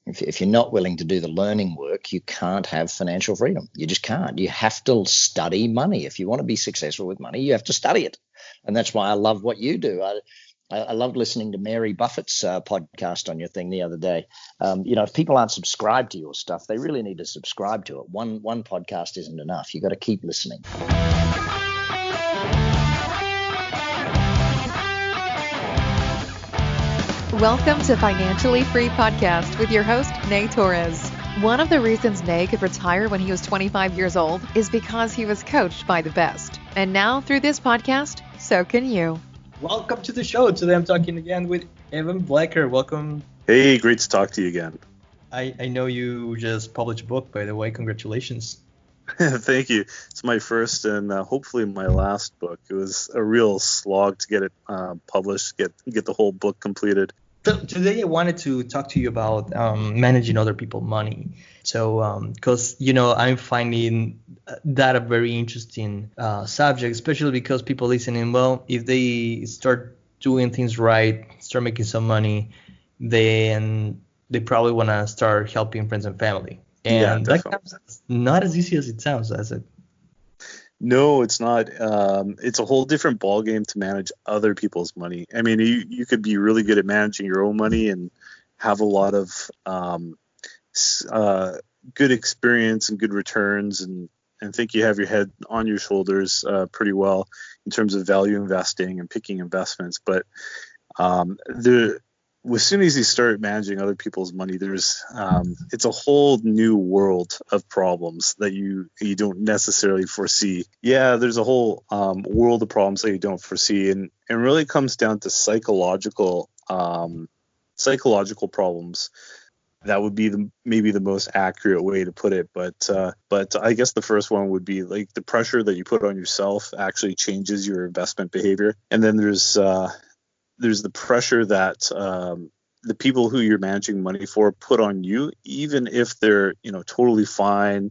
If you're not willing to do the learning work, you can't have financial freedom. You just can't. You have to study money. If you want to be successful with money, you have to study it. And that's why I love what you do. I loved listening to Mary Buffett's podcast on your thing the other day. If people aren't subscribed to your stuff, they really need to subscribe to it. One podcast isn't enough. You've got to keep listening. Welcome to Financially Free Podcast with your host, Nay Torres. One of the reasons Nay could retire when he was 25 years old is because he was coached by the best. And now through this podcast, so can you. Welcome to the show. Today I'm talking again with Evan Bleker. Welcome. Hey, great to talk to you again. I know you just published a book, by the way. Congratulations. Thank you. It's my first and hopefully my last book. It was a real slog to get it published, get the whole book completed. So today I wanted to talk to you about managing other people's money. So because, I'm finding that a very interesting subject, especially because people listening, well, if they start doing things right, start making some money, then they probably want to start helping friends and family. And that comes not as easy as it sounds, is it? No, it's not. It's a whole different ballgame to manage other people's money. I mean, you could be really good at managing your own money and have a lot of good experience and good returns and think you have your head on your shoulders pretty well in terms of value investing and picking investments. But as soon as you start managing other people's money, it's a whole new world of problems that you don't necessarily foresee. Yeah, there's a whole world of problems that you don't foresee, and it really comes down to psychological problems. That would be maybe the most accurate way to put it. But I guess the first one would be like the pressure that you put on yourself actually changes your investment behavior, and then there's the pressure that the people who you're managing money for put on you, even if they're, totally fine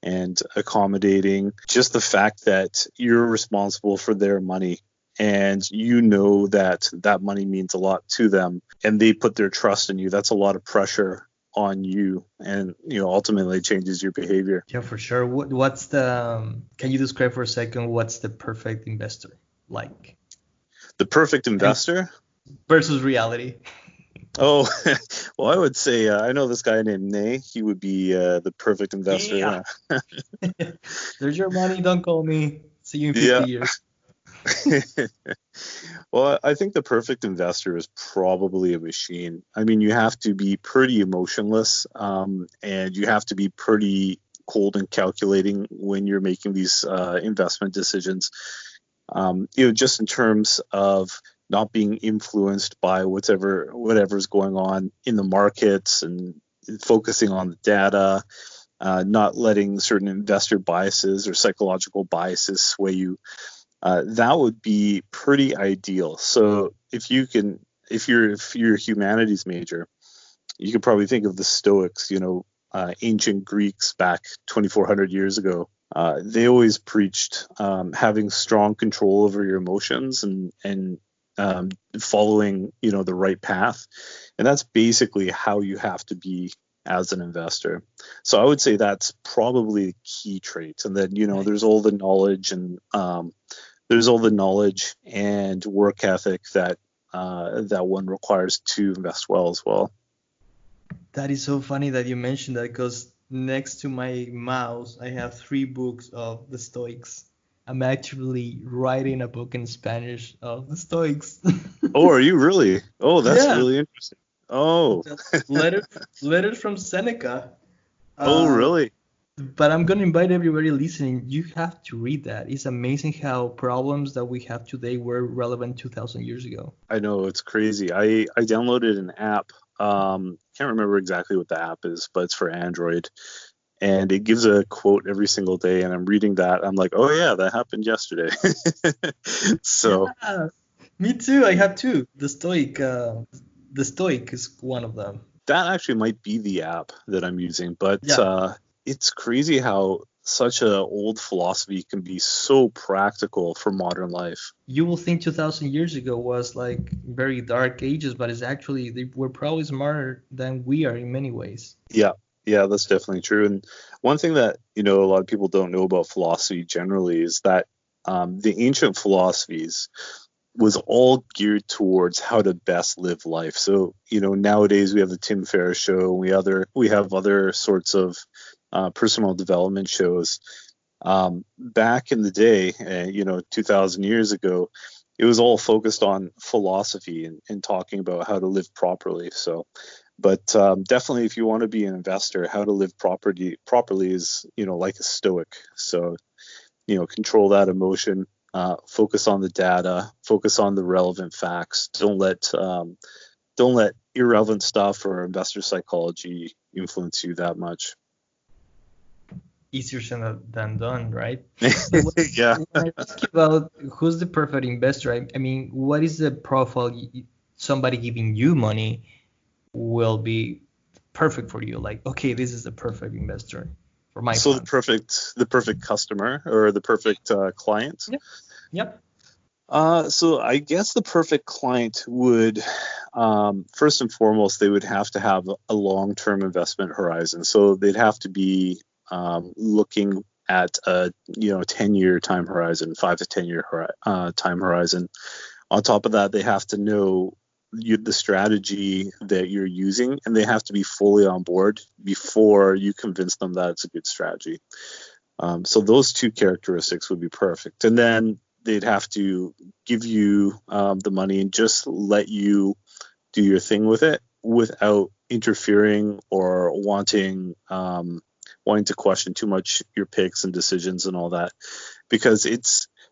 and accommodating. Just the fact that you're responsible for their money and that money means a lot to them and they put their trust in you. That's a lot of pressure on you and, ultimately changes your behavior. Yeah, for sure. Can you describe for a second, what's the perfect investor like? The perfect investor versus reality. Oh, well, I would say I know this guy named Nay. He would be the perfect investor. Yeah. There's your money. Don't call me. See you in 50 years. Well, I think the perfect investor is probably a machine. I mean, you have to be pretty emotionless, and you have to be pretty cold and calculating when you're making these investment decisions. Just in terms of not being influenced by whatever's going on in the markets and focusing on the data, not letting certain investor biases or psychological biases sway you. That would be pretty ideal. So if you're a humanities major, you could probably think of the Stoics, ancient Greeks back 2,400 years ago. They always preached having strong control over your emotions and following, the right path. And that's basically how you have to be as an investor. So I would say that's probably the key trait. And then, there's all the knowledge and work ethic that one requires to invest well as well. That is so funny that you mentioned that, because next to my mouse, I have 3 books of the Stoics. I'm actually writing a book in Spanish of the Stoics. Oh, are you really? Oh, that's really interesting. Oh. letters from Seneca. Oh, really? But I'm going to invite everybody listening. You have to read that. It's amazing how problems that we have today were relevant 2,000 years ago. I know, it's crazy. I downloaded an app. Can't remember exactly what the app is, but it's for Android. And it gives a quote every single day. And I'm reading that. I'm like, oh, yeah, that happened yesterday. So. Yeah, me too. I have 2. The Stoic is one of them. That actually might be the app that I'm using. But it's crazy how such a old philosophy can be so practical for modern life. You will think 2,000 years ago was like very dark ages, but it's actually they were probably smarter than we are in many ways. Yeah, yeah, that's definitely true. And one thing that, a lot of people don't know about philosophy generally is that the ancient philosophies was all geared towards how to best live life. So, nowadays we have the Tim Ferriss show, we have other sorts of personal development shows. Back in the day, 2,000 years ago, it was all focused on philosophy and talking about how to live properly. So, but definitely, if you want to be an investor, how to live properly is, like a stoic. So, control that emotion, focus on the data, focus on the relevant facts. Don't let irrelevant stuff or investor psychology influence you that much. Easier said than done, right? Yeah. When I ask you about who's the perfect investor, I mean, what is the profile somebody giving you money will be perfect for you? Like, okay, this is the perfect investor for my So fund. the perfect customer or the perfect client. Yep. Yep. So I guess the perfect client would, first and foremost, they would have to have a long-term investment horizon. So they'd have to be looking at a 10-year time horizon, 5 to 10 year time horizon. On top of that, they have to know the strategy that you're using, and they have to be fully on board before you convince them that it's a good strategy. So those two characteristics would be perfect. And then they'd have to give you the money and just let you do your thing with it without interfering or wanting to question too much your picks and decisions and all that. Because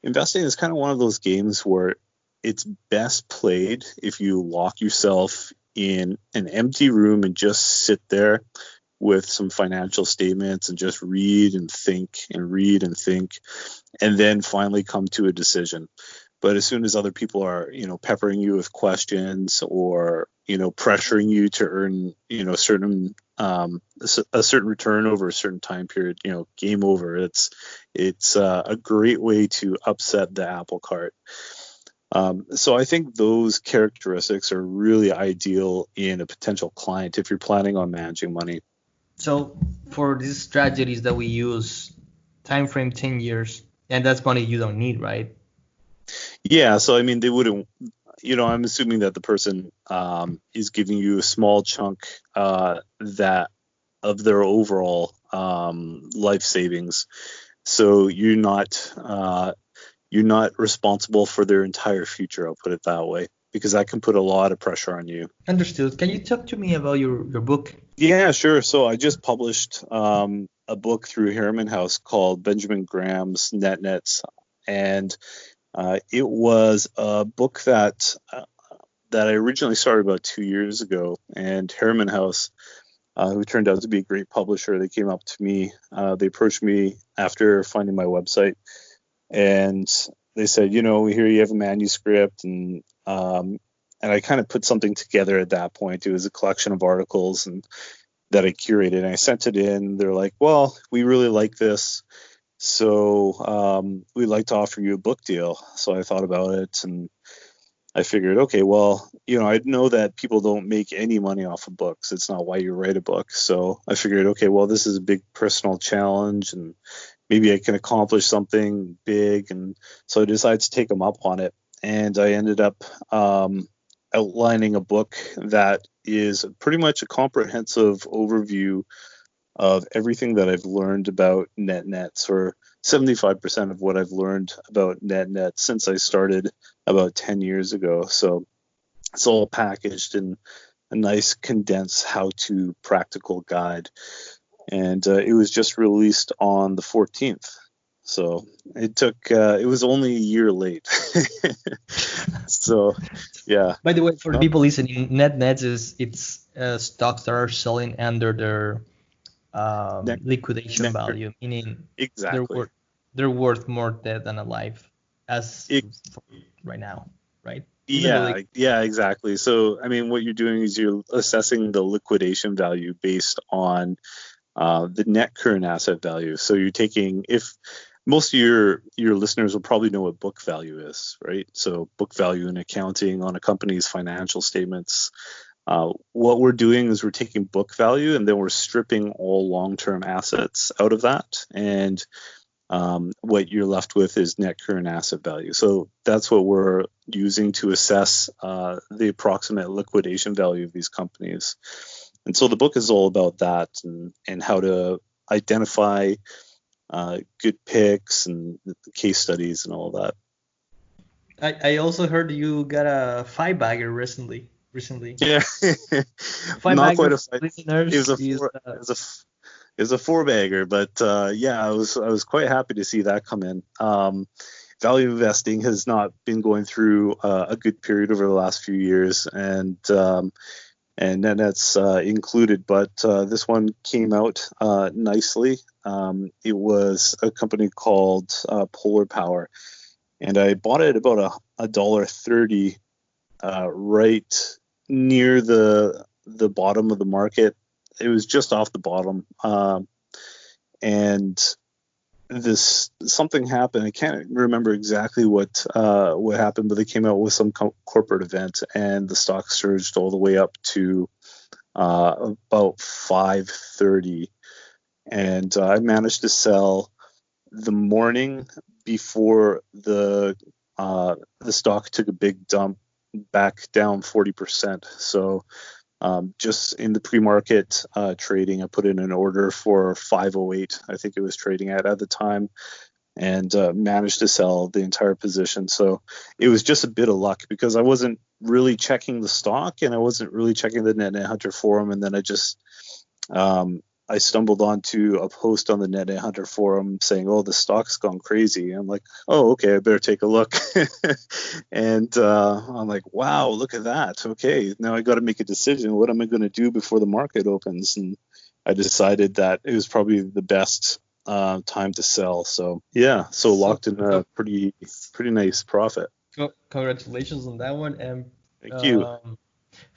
investing is kind of one of those games where it's best played if you lock yourself in an empty room and just sit there with some financial statements and just read and think and then finally come to a decision. But as soon as other people are, peppering you with questions or, pressuring you to earn, a certain return over a certain time period, game over. It's a great way to upset the apple cart. So I think those characteristics are really ideal in a potential client if you're planning on managing money. So for these strategies that we use, time frame 10 years, and that's money you don't need, right? Yeah, so I mean, they wouldn't. I'm assuming that the person is giving you a small chunk that of their overall life savings. So you're not responsible for their entire future. I'll put it that way, because that can put a lot of pressure on you. Understood. Can you talk to me about your book? Yeah, sure. So I just published a book through Harriman House called Benjamin Graham's Net Nets, and it was a book that I originally started about 2 years ago, and Harriman House, who turned out to be a great publisher, they came up to me. They approached me after finding my website, and they said, we hear you have a manuscript, and I kind of put something together at that point. It was a collection of articles and that I curated, and I sent it in. They're like, well, we really like this, so we'd like to offer you a book deal. So I thought about it, and I figured, okay, well, I know that people don't make any money off of books. It's not why you write a book. So I figured, okay, well, this is a big personal challenge, and maybe I can accomplish something big. And so I decided to take them up on it. And I ended up outlining a book that is pretty much a comprehensive overview of everything that I've learned about net nets, or 75% of what I've learned about net nets since I started about 10 years ago. So it's all packaged in a nice condensed how-to practical guide. And it was just released on the 14th. So it was only a year late. So, yeah. By the way, for the people listening, net nets it's stocks that are selling under their liquidation value, meaning exactly they're worth more dead than alive as right now, right? Yeah, exactly. So I mean, what you're doing is you're assessing the liquidation value based on the net current asset value. So you're taking, if most of your listeners will probably know what book value is, right? So book value in accounting on a company's financial statements. What we're doing is we're taking book value and then we're stripping all long-term assets out of that. And what you're left with is net current asset value. So that's what we're using to assess the approximate liquidation value of these companies. And so the book is all about that and how to identify good picks and the case studies and all that. I also heard you got a 5-bagger recently. Yeah, not quite a five. Listeners, It was a 4-bagger, but yeah, I was quite happy to see that come in. Value investing has not been going through a good period over the last few years, and then that's included. But this one came out nicely. It was a company called Polar Power, and I bought it about $1.30, right near the bottom of the market. It was just off the bottom, and this something happened. I can't remember exactly what happened, but they came out with some corporate event, and the stock surged all the way up to about 5.30, and I managed to sell the morning before the stock took a big dump back down 40%. So just in the pre-market trading, I put in an order for 508, I think it was trading at the time, and managed to sell the entire position. So it was just a bit of luck because I wasn't really checking the stock and I wasn't really checking the Net Hunter forum, and then I just I stumbled onto a post on the Net Hunter forum saying, "Oh, the stock's gone crazy." I'm like, "Oh, okay, I better take a look." And I'm like, "Wow, look at that. Okay, now I got to make a decision. What am I going to do before the market opens?" And I decided that it was probably the best time to sell. So yeah, so locked in a pretty nice profit. Congratulations on that one. And thank you.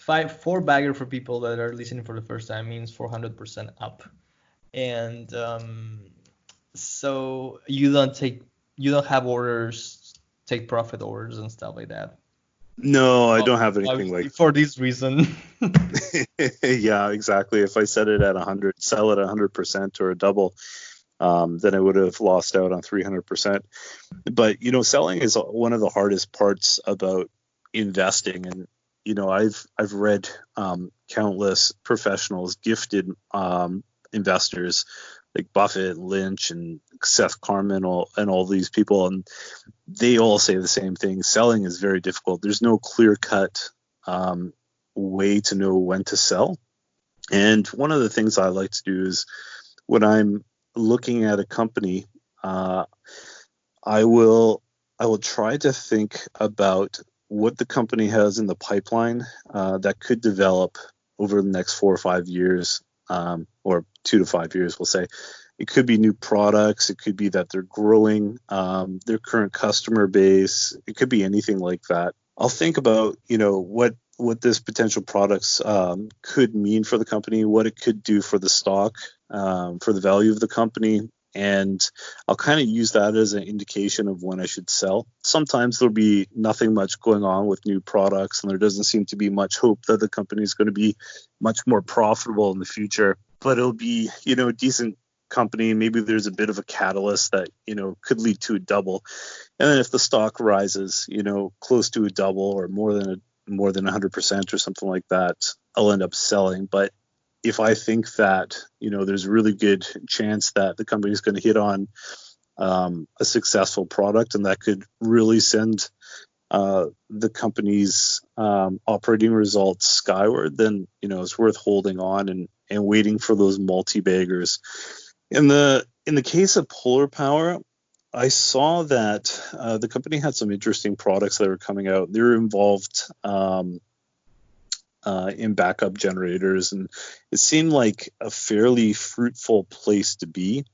4-bagger for people that are listening for the first time means 400% up. And so you don't have orders, take profit orders and stuff like that. No, I don't have anything like for this reason. Yeah, exactly. If I set it at 100, sell it at 100% or a double, then I would have lost out on 300%. But selling is one of the hardest parts about investing. And I've read countless professionals, gifted investors like Buffett, Lynch, and Seth Klarman, and all these people, and they all say the same thing. Selling is very difficult. There's no clear-cut way to know when to sell. And one of the things I like to do is when I'm looking at a company, I will try to think about what the company has in the pipeline that could develop over the next 4 or 5 years, or 2 to 5 years, we'll say. It could be new products. It could be that they're growing their current customer base. It could be anything like that. I'll think about, what this potential products could mean for the company, what it could do for the stock, for the value of the company. And I'll kind of use that as an indication of when I should sell. Sometimes there'll be nothing much going on with new products, and there doesn't seem to be much hope that the company is going to be much more profitable in the future. But it'll be, a decent company. Maybe there's a bit of a catalyst that, could lead to a double. And then if the stock rises, close to a double or more than 100% or something like that, I'll end up selling. But if I think that, there's a really good chance that the company is going to hit on a successful product and that could really send the company's operating results skyward, then, it's worth holding on and waiting for those multi-baggers. In the case of Polar Power, I saw that the company had some interesting products that were coming out. They were involved in backup generators, and it seemed like a fairly fruitful place to be.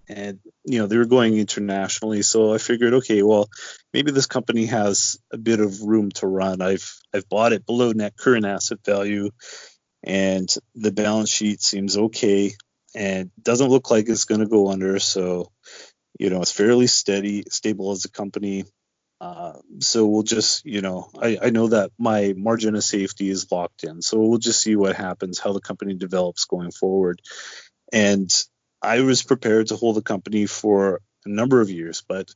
And they were going internationally, so I figured, okay, well, maybe this company has a bit of room to run. I've bought it below net current asset value, and the balance sheet seems okay. and doesn't look like it's going to go under. So, it's fairly stable as a company. So we'll just, I know that my margin of safety is locked in. So we'll just see what happens, how the company develops going forward. And I was prepared to hold the company for a number of years, but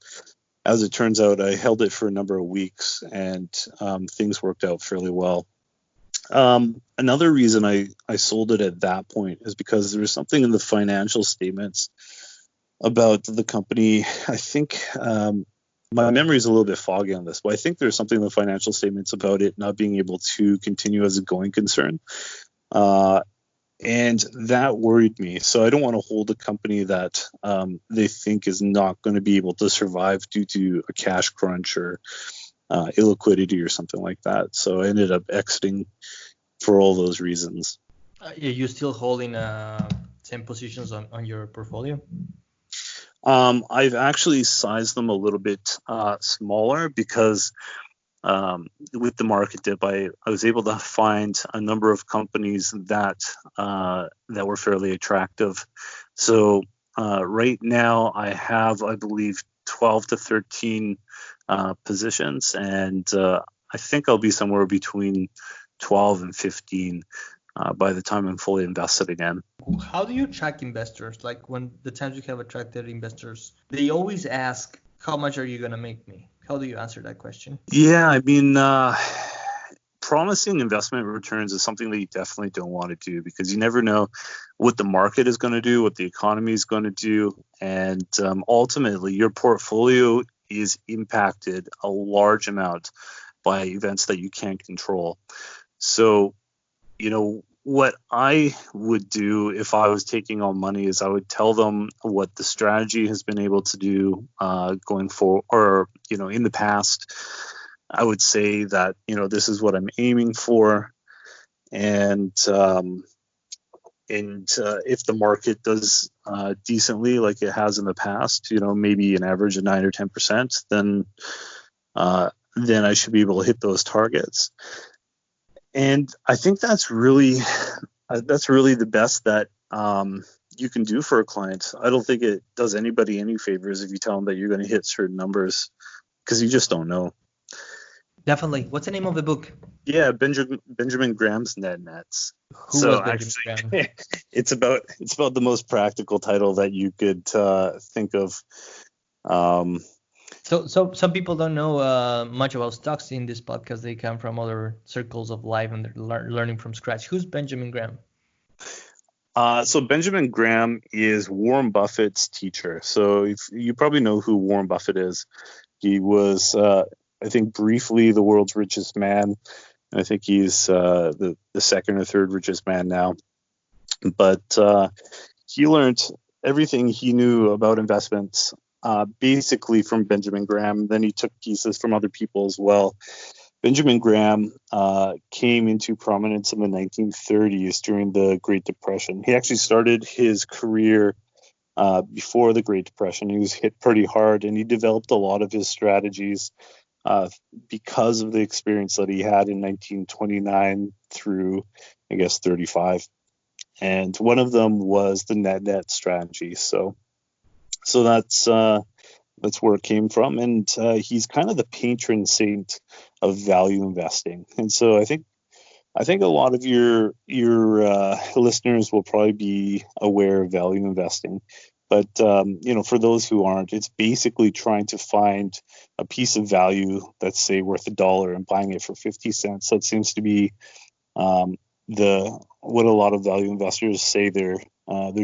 as it turns out, I held it for a number of weeks, and things worked out fairly well. Another reason I sold it at that point is because there was something in the financial statements about the company. I think my memory is a little bit foggy on this, but I think there's something in the financial statements about it not being able to continue as a going concern. And that worried me. So I don't want to hold a company that they think is not going to be able to survive due to a cash crunch or illiquidity or something like that. So I ended up exiting for all those reasons. Are you still holding same positions on your portfolio? I've actually sized them a little bit smaller because with the market dip, I was able to find a number of companies that were fairly attractive. So right now I have, I believe, 12 to 13 positions, and I think I'll be somewhere between 12 and 15 by the time I'm fully invested again. How do you attract investors? Like when the times you have attracted investors, they always ask, how much are you going to make me? How do you answer that question? Yeah, I mean, promising investment returns is something that you definitely don't want to do because you never know what the market is going to do, what the economy is going to do. And ultimately, your portfolio is impacted a large amount by events that you can't control. So, what I would do if I was taking on money is I would tell them what the strategy has been able to do going forward, or, in the past. I would say that, this is what I'm aiming for. And if the market does decently like it has in the past, maybe an average of 9 or 10%, then I should be able to hit those targets. And I think that's really the best that you can do for a client. I don't think it does anybody any favors if you tell them that you're going to hit certain numbers because you just don't know. Definitely. What's the name of the book? Yeah, Benjamin Graham's Net Nets. Who was Benjamin Graham? It's about the most practical title that you could think of. So some people don't know much about stocks in this podcast. They come from other circles of life and they're learning from scratch. Who's Benjamin Graham? So Benjamin Graham is Warren Buffett's teacher. So if you probably know who Warren Buffett is. He was, I think, briefly the world's richest man. I think he's the second or third richest man now. But he learned everything he knew about investments basically from Benjamin Graham. Then he took pieces from other people as well. Benjamin Graham came into prominence in the 1930s during the Great Depression. He actually started his career before the Great Depression. He was hit pretty hard, and he developed a lot of his strategies because of the experience that he had in 1929 through, I guess, 35. And one of them was the net strategy. So that's where it came from. And he's kind of the patron saint of value investing. And so I think a lot of your listeners will probably be aware of value investing. But, for those who aren't, it's basically trying to find a piece of value that's, say, worth $1 and buying it for 50 cents. That seems to be what a lot of value investors say they're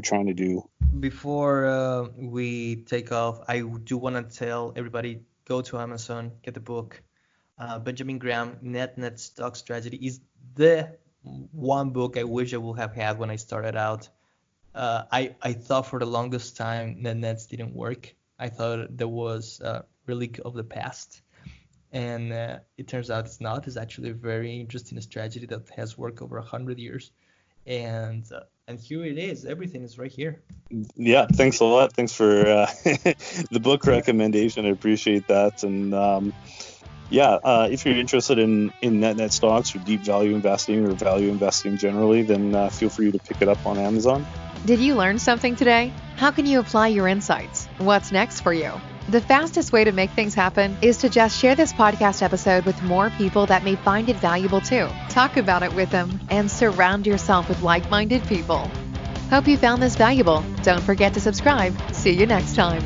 trying to do. Before we take off, I do want to tell everybody, go to Amazon, get the book. Benjamin Graham, Net Stock Strategy is the one book I wish I would have had when I started out. I thought for the longest time nets didn't work. I thought there was a relic of the past. And it turns out it's not. It's actually a very interesting strategy that has worked over 100 years. And here it is. Everything is right here. Yeah, thanks a lot. Thanks for the book recommendation. I appreciate that. And if you're interested in net stocks or deep value investing or value investing generally, then feel free to pick it up on Amazon. Did you learn something today? How can you apply your insights? What's next for you? The fastest way to make things happen is to just share this podcast episode with more people that may find it valuable too. Talk about it with them and surround yourself with like-minded people. Hope you found this valuable. Don't forget to subscribe. See you next time.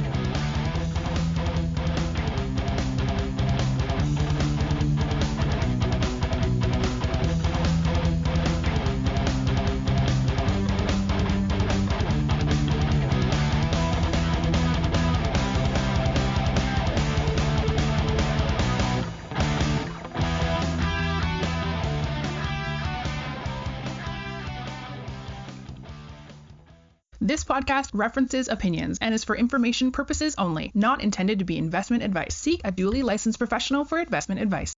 This podcast references opinions and is for information purposes only, not intended to be investment advice. Seek a duly licensed professional for investment advice.